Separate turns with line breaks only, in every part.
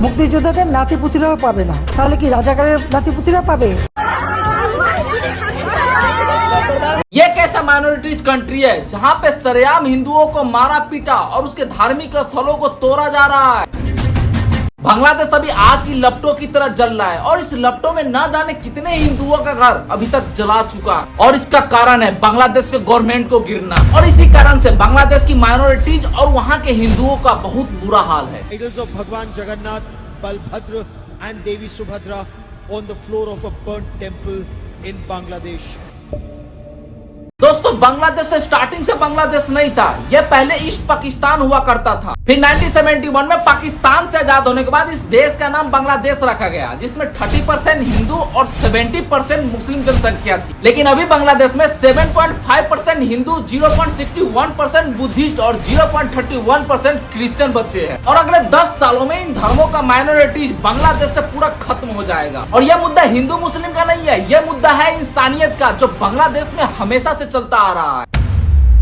মুক্তিযোদ্ধাদের নাতিপুতিরাও পাবে না, তাহলে কি রাজাকারের নাতিপুতিরা পাবে?
ये कैसा माइनॉरिटीज कंट्री है जहाँ पे सरेआम हिंदुओं को मारा पीटा और उसके धार्मिक स्थलों को तोड़ा जा रहा है। बांग्लादेश अभी आग की लपटों की तरह जल रहा है और इस लपटों में न जाने कितने हिंदुओं का घर अभी तक जला चुका है और इसका कारण है बांग्लादेश के गवर्नमेंट को गिरना। और इसी कारण से बांग्लादेश की माइनॉरिटीज और वहाँ के हिंदुओं का बहुत बुरा हाल है।
Idols of Bhagwan Jagannath, Balbhadra and Devi Subhadra on the floor of a burnt temple in Bangladesh.
दोस्तों, बांग्लादेश से स्टार्टिंग से बांग्लादेश नहीं था, यह पहले ईस्ट पाकिस्तान हुआ करता था। फिर 1971 में पाकिस्तान से आजाद होने के बाद इस देश का नाम बांग्लादेश रखा गया, जिसमें 30% हिंदू और 70% मुस्लिम जनसंख्या थी। लेकिन अभी बांग्लादेश में 7.5% हिंदू, 0.61% बुद्धिस्ट और 0.31% क्रिश्चियन बचे हैं। और अगले 10 सालों में इन धर्मों का माइनॉरिटीज बांग्लादेश से पूरा खत्म हो जाएगा। और यह मुद्दा हिंदू मुस्लिम का नहीं है, यह मुद्दा है इंसानियत का, जो बांग्लादेश में हमेशा से चलता आ रहा है।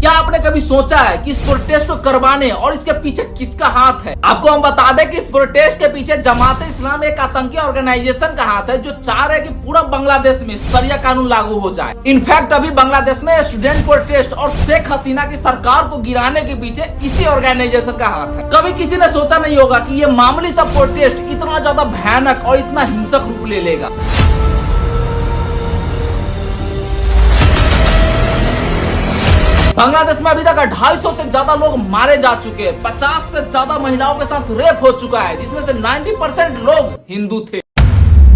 क्या आपने कभी सोचा है कि इस प्रोटेस्ट को करवाने और इसके पीछे किसका हाथ है? आपको हम बता दें कि इस प्रोटेस्ट के पीछे जमात इस्लाम एक आतंकी ऑर्गेनाइजेशन का हाथ है, जो चाह रहे कि पूरा बांग्लादेश में शरिया कानून लागू हो जाए। इनफैक्ट अभी बांग्लादेश में स्टूडेंट प्रोटेस्ट और शेख हसीना की सरकार को गिराने के पीछे इसी ऑर्गेनाइजेशन का हाथ है। कभी किसी ने सोचा नहीं होगा कि ये मामूली सा प्रोटेस्ट इतना ज्यादा भयानक और इतना हिंसक रूप ले लेगा। बांग्लादेश में अभी तक 250 से ज्यादा लोग मारे जा चुके हैं, 50 से ज्यादा महिलाओं के साथ रेप हो चुका है, जिसमें से 90% लोग हिंदू थे।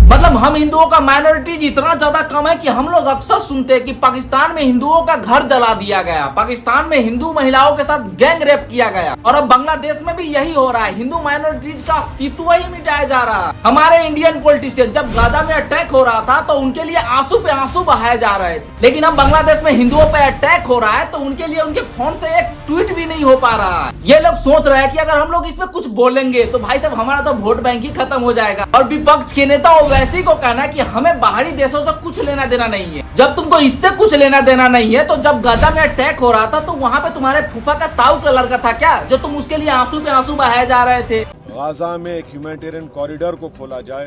मतलब हम हिंदुओं का माइनॉरिटीज इतना ज्यादा कम है कि हम लोग अक्सर सुनते हैं कि पाकिस्तान में हिंदुओं का घर जला दिया गया, पाकिस्तान में हिंदू महिलाओं के साथ गैंग रेप किया गया, और अब बांग्लादेश में भी यही हो रहा है। हिंदू माइनॉरिटीज का अस्तित्व ही मिटाया जा रहा है। हमारे इंडियन पॉलिटिशियन जब गाजा में अटैक हो रहा था तो उनके लिए आंसू पे आंसू बहाए जा रहे थे, लेकिन अब बांग्लादेश में हिंदुओं पे अटैक हो रहा है तो उनके लिए उनके फोन से एक ट्वीट भी नहीं हो पा रहा है। ये लोग सोच रहे हैं कि अगर हम लोग इसमें कुछ बोलेंगे तो भाई साहब हमारा तो वोट बैंक ही खत्म हो जाएगा। और विपक्ष के नेता वैसे को कहना कि हमें बाहरी देशों से कुछ लेना देना नहीं है। जब तुमको इससे कुछ लेना देना नहीं है तो जब गाजा में अटैक हो रहा था तो वहाँ पे तुम्हारे फूफा का ताऊ का लड़का था क्या, जो तुम उसके लिए आंसू पे आंसू बहाए जा रहे थे?
गाजा में एक ह्यूमैनिटेरियन कॉरिडोर को खोला जाए,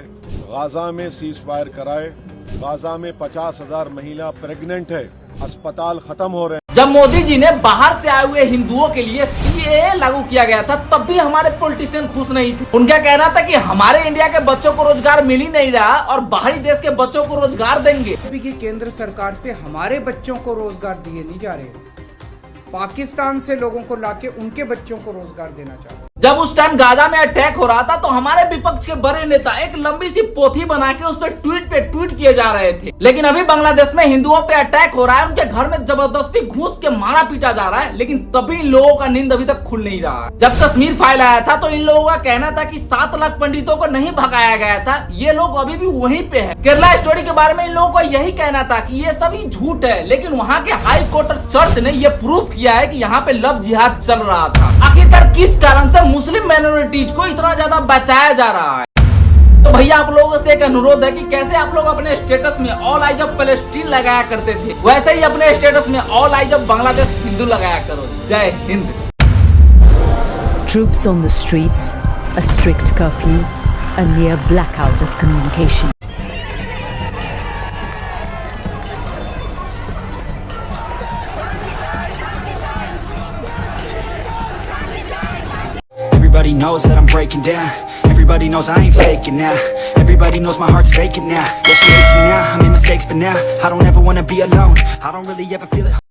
गाजा में सीज फायर कराए। गाजा में 50,000 महिला प्रेग्नेंट है, अस्पताल खत्म हो रहे हैं।
जब मोदी जी ने बाहर से आए हुए हिंदुओं के लिए CAA लागू किया गया था तब भी हमारे पॉलिटिशियन खुश नहीं थे। उनका कहना था कि हमारे इंडिया के बच्चों को रोजगार मिल ही नहीं रहा और बाहरी देश के बच्चों को रोजगार देंगे।
अभी की केंद्र सरकार से हमारे बच्चों को रोजगार दिए नहीं जा रहे, पाकिस्तान से लोगों को लाके उनके बच्चों को रोजगार देना चाहते हैं।
जब उस टाइम गाजा में अटैक हो रहा था तो हमारे विपक्ष के बड़े नेता एक लंबी सी पोथी बना के उस पर ट्वीट किए जा रहे थे। लेकिन अभी बांग्लादेश में हिंदुओं पे अटैक हो रहा है, उनके घर में जबरदस्ती घुस के मारा पीटा जा रहा है, लेकिन तभी इन लोगों का नींद अभी तक खुल नहीं रहा है। जब कश्मीर फाइल आया था तो इन लोगों का कहना था कि 7 लाख पंडितों को नहीं भगाया गया था, ये लोग अभी भी वहीं पे है। केरला स्टोरी के बारे में इन लोगों को यही कहना था कि ये सभी झूठ है, लेकिन वहाँ के हाई कोर्ट और चर्च ने ये प्रूफ किया है कि यहाँ पे लव जिहाद चल रहा था। आखिरकार किस कारण से मुस्लिम माइनॉरिटीज को इतना ज्यादा बचाया जा रहा है? तो भैया आप लोगों से एक अनुरोध है कि कैसे आप लोग अपने स्टेटस में ऑल आइज ऑफ पैलेस्टीन लगाया करते थे, वैसे ही अपने स्टेटस में all eyes of Bangladesh Hindu लगाया करो। जय Hind.
Troops on the streets, a strict curfew, a near blackout of communication.
Everybody knows that I'm breaking down. Everybody knows I ain't faking now. Everybody knows my heart's vacant now. Yeah, she hates me now, I made mistakes but now I don't ever wanna be alone. I don't really ever feel it.